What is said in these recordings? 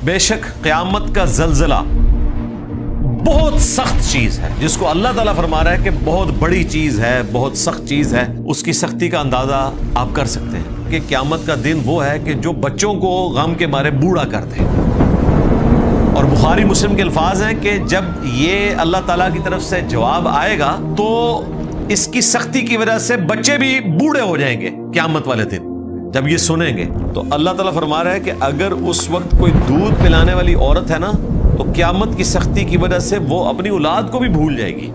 بے شک قیامت کا زلزلہ بہت سخت چیز ہے، جس کو اللہ تعالیٰ فرما رہا ہے کہ بہت بڑی چیز ہے، بہت سخت چیز ہے۔ اس کی سختی کا اندازہ آپ کر سکتے ہیں کہ قیامت کا دن وہ ہے کہ جو بچوں کو غم کے مارے بوڑھا کر دے۔ اور بخاری مسلم کے الفاظ ہیں کہ جب یہ اللہ تعالیٰ کی طرف سے جواب آئے گا تو اس کی سختی کی وجہ سے بچے بھی بوڑھے ہو جائیں گے قیامت والے دن جب یہ سنیں گے۔ تو اللہ تعالیٰ فرما رہا ہے کہ اگر اس وقت کوئی دودھ پلانے والی عورت ہے نا تو قیامت کی سختی کی وجہ سے وہ اپنی اولاد کو بھی بھول جائے گی۔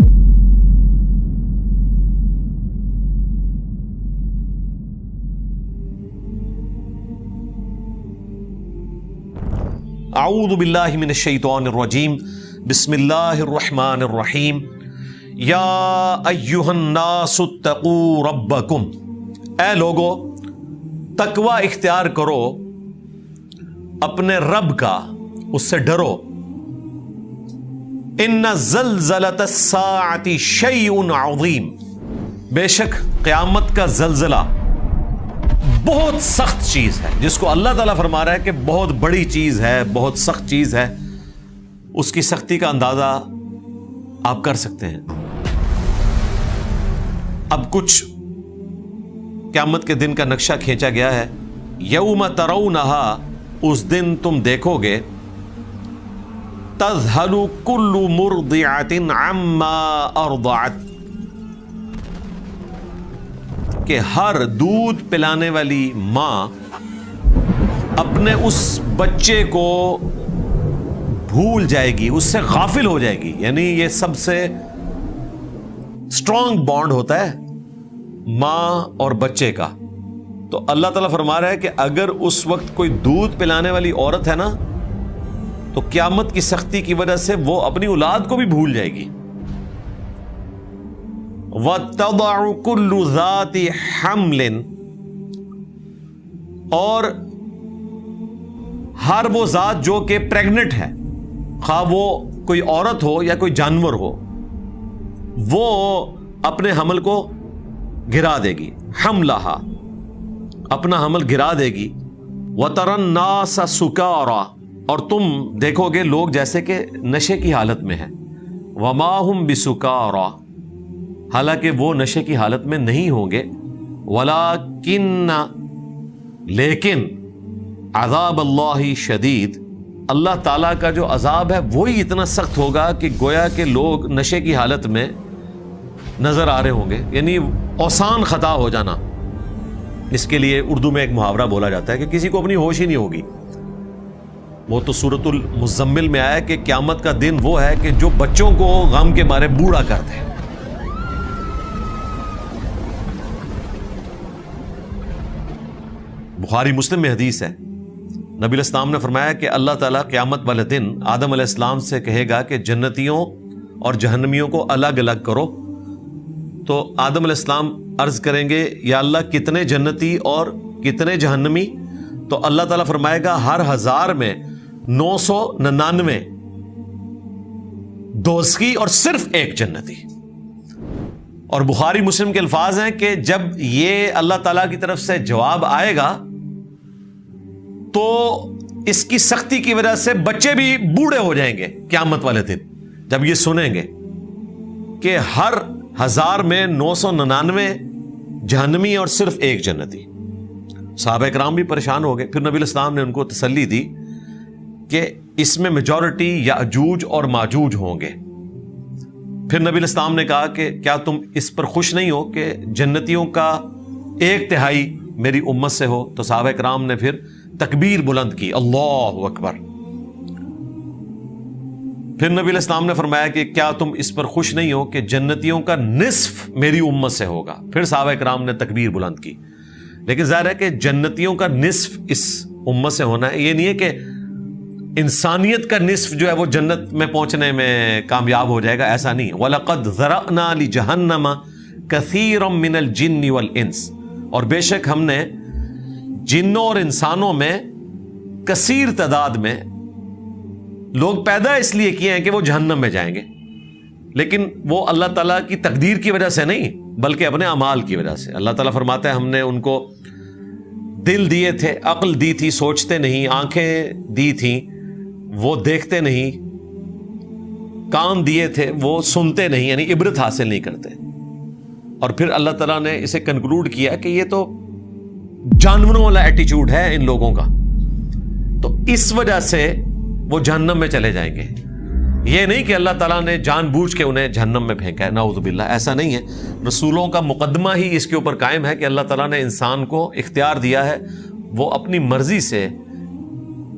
اعوذ باللہ من الشیطان الرجیم، بسم اللہ الرحمن الرحیم۔ یا ایہا الناس اتقوا ربکم، اے لوگو تقوی اختیار کرو اپنے رب کا، اس سے ڈرو۔ ان زلزلۃ الساعۃ شیء عظیم، بے شک قیامت کا زلزلہ بہت سخت چیز ہے، جس کو اللہ تعالیٰ فرما رہا ہے کہ بہت بڑی چیز ہے، بہت سخت چیز ہے۔ اس کی سختی کا اندازہ آپ کر سکتے ہیں۔ اب کچھ قیامت کے دن کا نقشہ کھینچا گیا ہے۔ یوم ترونہا، اس دن تم دیکھو گے، تذہل کل مرضعۃ عما ارضعت، کہ ہر دودھ پلانے والی ماں اپنے اس بچے کو بھول جائے گی، اس سے غافل ہو جائے گی۔ یعنی یہ سب سے اسٹرانگ بانڈ ہوتا ہے ماں اور بچے کا۔ تو اللہ تعالیٰ فرما رہا ہے کہ اگر اس وقت کوئی دودھ پلانے والی عورت ہے نا تو قیامت کی سختی کی وجہ سے وہ اپنی اولاد کو بھی بھول جائے گی۔ وَتَضَعُ كُلُّ ذَاتِ حَمْلٍ، اور ہر وہ ذات جو کہ پریگننٹ ہے، خواہ وہ کوئی عورت ہو یا کوئی جانور ہو، وہ اپنے حمل کو گرا دے گی۔ حملہا، اپنا حمل گرا دے گی۔ وَتَرَى النَّاسَ سُكَارَى، اور تم دیکھو گے لوگ جیسے کہ نشے کی حالت میں ہیں۔ وَمَا هُمْ بِسُكَارَى، حالانکہ وہ نشے کی حالت میں نہیں ہوں گے۔ وَلَكِنَّ، لیکن، عذاب اللہ شدید، اللہ تعالیٰ کا جو عذاب ہے وہی اتنا سخت ہوگا کہ گویا کہ لوگ نشے کی حالت میں نظر آ رہے ہوں گے۔ یعنی اوسان خطا ہو جانا، اس کے لیے اردو میں ایک محاورہ بولا جاتا ہے کہ کسی کو اپنی ہوش ہی نہیں ہوگی۔ وہ تو سورۃ المزمل میں آیا کہ قیامت کا دن وہ ہے کہ جو بچوں کو غم کے مارے بوڑھا کر دے۔ بخاری مسلم میں حدیث ہے، نبی علیہ السلام نے فرمایا کہ اللہ تعالیٰ قیامت والے دن آدم علیہ السلام سے کہے گا کہ جنتیوں اور جہنمیوں کو الگ الگ کرو۔ تو آدم علیہ السلام عرض کریں گے یا اللہ کتنے جنتی اور کتنے جہنمی؟ تو اللہ تعالیٰ فرمائے گا ہر 1000 میں 999 دوزخی اور صرف ایک جنتی۔ اور بخاری مسلم کے الفاظ ہیں کہ جب یہ اللہ تعالیٰ کی طرف سے جواب آئے گا تو اس کی سختی کی وجہ سے بچے بھی بوڑھے ہو جائیں گے قیامت والے دن جب یہ سنیں گے کہ ہر 1000 میں 999 جہنمی اور صرف ایک جنتی۔ صحابہ کرام بھی پریشان ہو گئے۔ پھر نبی علیہ السلام نے ان کو تسلی دی کہ اس میں میجورٹی یاجوج اور ماجوج ہوں گے۔ پھر نبی علیہ السلام نے کہا کہ کیا تم اس پر خوش نہیں ہو کہ جنتیوں کا 1/3 میری امت سے ہو؟ تو صحابہ کرام نے پھر تکبیر بلند کی، اللہ اکبر۔ پھر نبی علیہ السلام نے فرمایا کہ کیا تم اس پر خوش نہیں ہو کہ جنتیوں کا نصف میری امت سے ہوگا؟ پھر صحابہ کرام نے تکبیر بلند کی۔ لیکن ظاہر ہے کہ جنتیوں کا نصف اس امت سے ہونا ہے، یہ نہیں ہے کہ انسانیت کا نصف جو ہے وہ جنت میں پہنچنے میں کامیاب ہو جائے گا، ایسا نہیں۔ وَلَقَدْ ذَرَأْنَا لِجَهَنَّمَ كَثِيرًا مِنَ الْجِنِّ وَالْإِنسِ، اور بے شک ہم نے جنوں اور انسانوں میں کثیر تعداد میں لوگ پیدا اس لیے کیے ہیں کہ وہ جہنم میں جائیں گے، لیکن وہ اللہ تعالیٰ کی تقدیر کی وجہ سے نہیں بلکہ اپنے اعمال کی وجہ سے۔ اللہ تعالیٰ فرماتا ہے ہم نے ان کو دل دیے تھے، عقل دی تھی، سوچتے نہیں، آنکھیں دی تھیں، وہ دیکھتے نہیں، کان دیے تھے وہ سنتے نہیں، یعنی عبرت حاصل نہیں کرتے. اور پھر اللہ تعالیٰ نے اسے کنکلوڈ کیا کہ یہ تو جانوروں والا ایٹیچیوڈ ہے ان لوگوں کا، تو اس وجہ سے وہ جہنم میں چلے جائیں گے. یہ نہیں کہ اللہ تعالیٰ نے جان بوجھ کے انہیں جہنم میں پھینکا ہے، نعوذ باللہ، ایسا نہیں ہے. رسولوں کا مقدمہ ہی اس کے اوپر قائم ہے کہ اللہ تعالیٰ نے انسان کو اختیار دیا ہے، وہ اپنی مرضی سے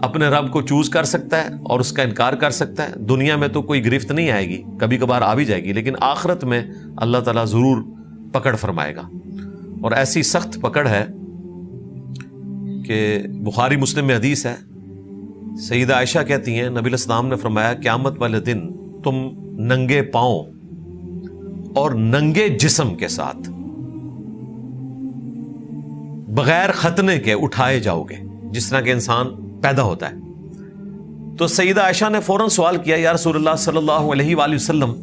اپنے رب کو چوز کر سکتا ہے اور اس کا انکار کر سکتا ہے. دنیا میں تو کوئی گرفت نہیں آئے گی، کبھی کبھار آ بھی جائے گی، لیکن آخرت میں اللہ تعالیٰ ضرور پکڑ فرمائے گا. اور ایسی سخت پکڑ ہے کہ بخاری مسلم میں حدیث ہے، سیدہ عائشہ کہتی ہیں نبی علیہ السلام نے فرمایا قیامت والے دن تم ننگے پاؤں اور ننگے جسم کے ساتھ بغیر ختنے کے اٹھائے جاؤ گے، جس طرح کہ انسان پیدا ہوتا ہے. تو سیدہ عائشہ نے فوراً سوال کیا، یا رسول اللہ صلی اللہ علیہ وآلہ وسلم،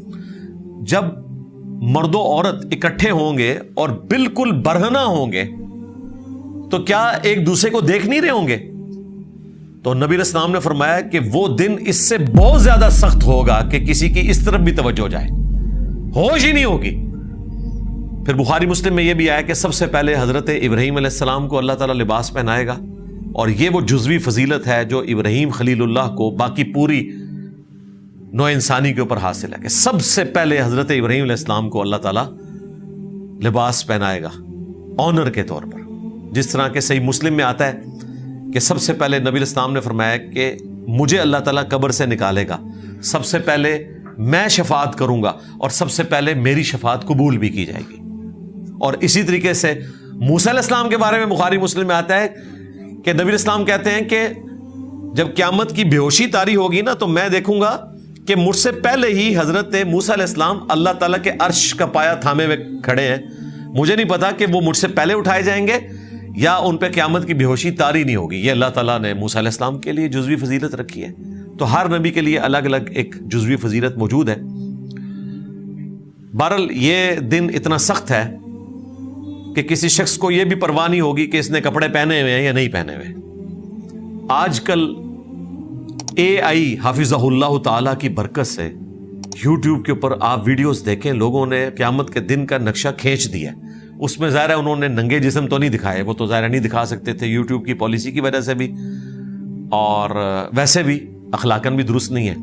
جب مرد و عورت اکٹھے ہوں گے اور بالکل برہنہ ہوں گے تو کیا ایک دوسرے کو دیکھ نہیں رہے ہوں گے؟ تو نبی علیہ السلام نے فرمایا کہ وہ دن اس سے بہت زیادہ سخت ہوگا کہ کسی کی اس طرف بھی توجہ جائے، ہوش ہی نہیں ہوگی. پھر بخاری مسلم میں یہ بھی آیا کہ سب سے پہلے حضرت ابراہیم علیہ السلام کو اللہ تعالیٰ لباس پہنائے گا، اور یہ وہ جزوی فضیلت ہے جو ابراہیم خلیل اللہ کو باقی پوری نو انسانی کے اوپر حاصل ہے، کہ سب سے پہلے حضرت ابراہیم علیہ السلام کو اللہ تعالیٰ لباس پہنائے گا آنر کے طور پر. جس طرح کہ صحیح مسلم میں آتا ہے کہ سب سے پہلے نبی علیہ السلام نے فرمایا کہ مجھے اللہ تعالیٰ قبر سے نکالے گا، سب سے پہلے میں شفاعت کروں گا اور سب سے پہلے میری شفاعت قبول بھی کی جائے گی. اور اسی طریقے سے موسیٰ علیہ السلام کے بارے میں بخاری مسلم میں آتا ہے کہ نبی علیہ السلام کہتے ہیں کہ جب قیامت کی بے ہوشی طاری ہوگی نا تو میں دیکھوں گا کہ مجھ سے پہلے ہی حضرت موسیٰ علیہ السلام اللہ تعالیٰ کے عرش کا پایا تھامے ہوئے کھڑے ہیں. مجھے نہیں پتا کہ وہ مجھ سے پہلے اٹھائے جائیں گے یا ان پہ قیامت کی بے ہوشی طاری نہیں ہوگی. یہ اللہ تعالیٰ نے موسیٰ علیہ السلام کے لیے جزوی فضیلت رکھی ہے. تو ہر نبی کے لیے الگ الگ ایک جزوی فضیلت موجود ہے. بہرحال یہ دن اتنا سخت ہے کہ کسی شخص کو یہ بھی پرواہ نہیں ہوگی کہ اس نے کپڑے پہنے ہوئے ہیں یا نہیں پہنے ہوئے. آج کل AI حافظہ اللہ تعالیٰ کی برکت سے یوٹیوب کے اوپر آپ ویڈیوز دیکھیں، لوگوں نے قیامت کے دن کا نقشہ کھینچ دیا. اس میں ظاہر ہے انہوں نے ننگے جسم تو نہیں دکھائے، وہ تو ظاہر نہیں دکھا سکتے تھے یوٹیوب کی پالیسی کی وجہ سے بھی، اور ویسے بھی اخلاقاً بھی درست نہیں ہے.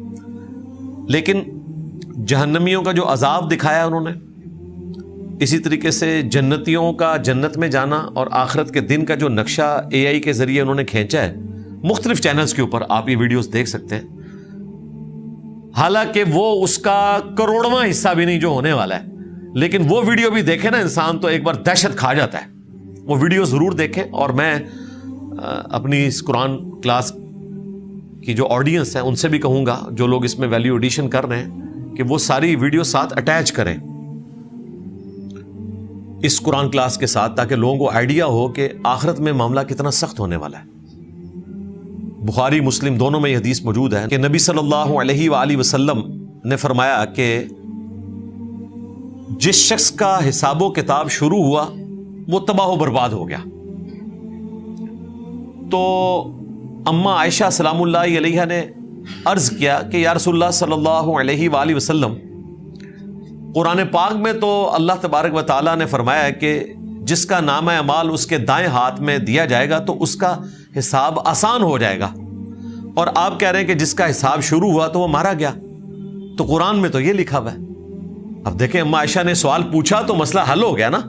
لیکن جہنمیوں کا جو عذاب دکھایا انہوں نے، اسی طریقے سے جنتیوں کا جنت میں جانا اور آخرت کے دن کا جو نقشہ AI کے ذریعے انہوں نے کھینچا ہے مختلف چینلز کے اوپر، آپ یہ ویڈیوز دیکھ سکتے ہیں. حالانکہ وہ اس کا کروڑواں حصہ بھی نہیں جو ہونے والا ہے، لیکن وہ ویڈیو بھی دیکھے نا انسان تو ایک بار دہشت کھا جاتا ہے. وہ ویڈیو ضرور دیکھیں. اور میں اپنی اس قرآن کلاس کی جو آڈینس ہے ان سے بھی کہوں گا، جو لوگ اس میں ویلیو ایڈیشن کر رہے ہیں، کہ وہ ساری ویڈیو ساتھ اٹیچ کریں اس قرآن کلاس کے ساتھ، تاکہ لوگوں کو آئیڈیا ہو کہ آخرت میں معاملہ کتنا سخت ہونے والا ہے. بخاری مسلم دونوں میں یہ حدیث موجود ہے کہ نبی صلی اللہ علیہ وآلہ وسلم نے فرمایا کہ جس شخص کا حساب و کتاب شروع ہوا وہ تباہ و برباد ہو گیا. تو اماں عائشہ سلام اللہ علیہا نے عرض کیا کہ یا رسول اللہ صلی اللہ علیہ وآلہ وسلم، قرآن پاک میں تو اللہ تبارک و تعالیٰ نے فرمایا کہ جس کا نامہ اعمال اس کے دائیں ہاتھ میں دیا جائے گا تو اس کا حساب آسان ہو جائے گا، اور آپ کہہ رہے ہیں کہ جس کا حساب شروع ہوا تو وہ مارا گیا. تو قرآن میں تو یہ لکھا ہوا ہے. اب دیکھیں اماں عائشہ نے سوال پوچھا تو مسئلہ حل ہو گیا نا.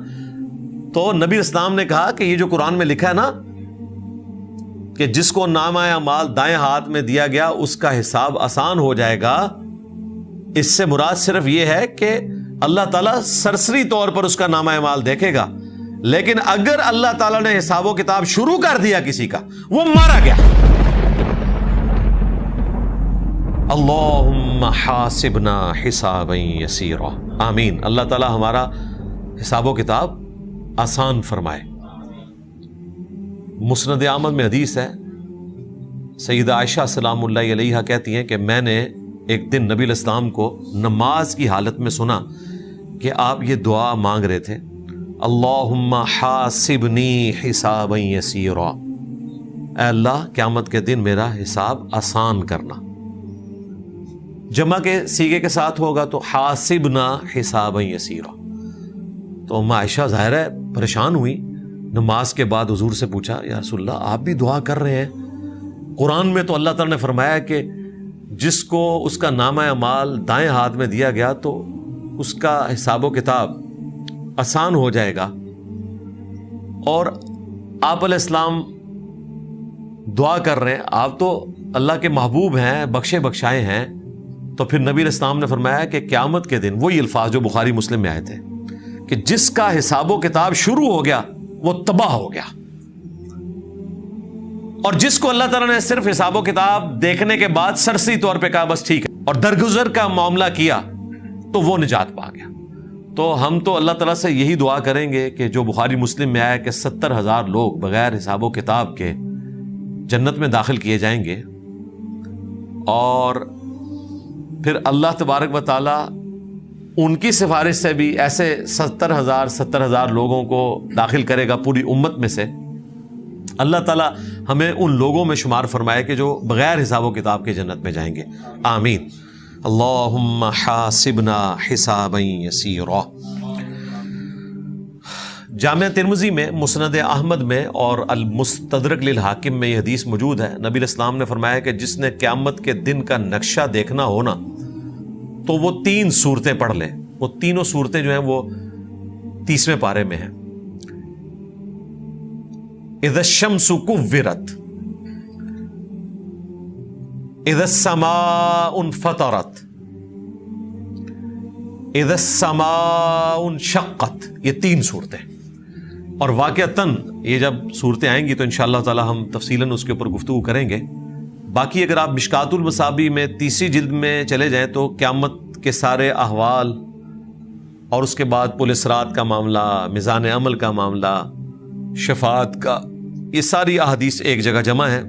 تو نبی اسلام نے کہا کہ یہ جو قرآن میں لکھا ہے نا کہ جس کو نامہ اعمال دائیں ہاتھ میں دیا گیا اس کا حساب آسان ہو جائے گا، اس سے مراد صرف یہ ہے کہ اللہ تعالیٰ سرسری طور پر اس کا نامہ اعمال دیکھے گا، لیکن اگر اللہ تعالیٰ نے حساب و کتاب شروع کر دیا کسی کا، وہ مارا گیا. اللہم حاسبنا حسابا یسیرا، آمین. اللہ تعالیٰ ہمارا حساب و کتاب آسان فرمائے. مسند احمد میں حدیث ہے، سیدہ عائشہ سلام اللہ علیہا کہتی ہیں کہ میں نے ایک دن نبی علیہ السلام کو نماز کی حالت میں سنا کہ آپ یہ دعا مانگ رہے تھے، اللہم حاسبنی حسابا یسیرا، اے اللہ قیامت کے دن میرا حساب آسان کرنا. جمع کے سیغے کے ساتھ ہوگا تو حاسبنا حسابا یسیرا. تو ام عائشہ ظاہر ہے پریشان ہوئی. نماز کے بعد حضور سے پوچھا یا رسول اللہ آپ بھی دعا کر رہے ہیں؟ قرآن میں تو اللہ تعالیٰ نے فرمایا کہ جس کو اس کا نامہ اعمال دائیں ہاتھ میں دیا گیا تو اس کا حساب و کتاب آسان ہو جائے گا، اور آپ علیہ السلام دعا کر رہے ہیں، آپ تو اللہ کے محبوب ہیں، بخشے بخشائے ہیں. تو پھر نبی علیہ السلام نے فرمایا کہ قیامت کے دن وہی الفاظ جو بخاری مسلم میں آئے تھے کہ جس کا حساب و کتاب شروع ہو گیا وہ تباہ ہو گیا، اور جس کو اللہ تعالیٰ نے صرف حساب و کتاب دیکھنے کے بعد سرسری طور پہ کہا بس ٹھیک ہے اور درگزر کا معاملہ کیا تو وہ نجات پا گیا. تو ہم تو اللہ تعالیٰ سے یہی دعا کریں گے کہ جو بخاری مسلم میں آیا کہ 70,000 لوگ بغیر حساب و کتاب کے جنت میں داخل کیے جائیں گے، اور پھر اللہ تبارک و تعالیٰ ان کی سفارش سے بھی ایسے 70,000 لوگوں کو داخل کرے گا پوری امت میں سے. اللہ تعالیٰ ہمیں ان لوگوں میں شمار فرمائے کہ جو بغیر حساب و کتاب کے جنت میں جائیں گے. آمین. اللہم حاسبنا حسابا یسیرا. جامع ترمذی میں، مسند احمد میں اور المستدرک للحاکم میں یہ حدیث موجود ہے. نبی علیہ السلام نے فرمایا کہ جس نے قیامت کے دن کا نقشہ دیکھنا ہو نا تو وہ 3 صورتیں پڑھ لے. وہ تینوں صورتیں جو ہیں وہ 30ویں پارے میں ہیں. اذا الشمس کورت، اذا السماء انفطرت، اذا السماء انشقت. یہ 3 صورتیں، اور واقعتاً یہ جب صورتیں آئیں گی تو انشاءاللہ تعالی ہم تفصیلاً اس کے اوپر گفتگو کریں گے. باقی اگر آپ مشکات المصابیح میں 30 جلد میں چلے جائیں تو قیامت کے سارے احوال، اور اس کے بعد پل صراط کا معاملہ، میزان عمل کا معاملہ، شفاعت کا، یہ ساری احادیث ایک جگہ جمع ہیں.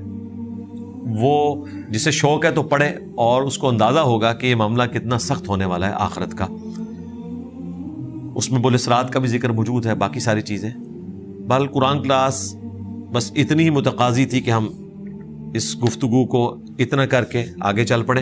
وہ جسے شوق ہے تو پڑھے اور اس کو اندازہ ہوگا کہ یہ معاملہ کتنا سخت ہونے والا ہے آخرت کا. اس میں پل صراط کا بھی ذکر موجود ہے، باقی ساری چیزیں. بہرحال قرآن کلاس بس اتنی ہی متقاضی تھی کہ ہم اس گفتگو کو اتنا کر کے آگے چل پڑے.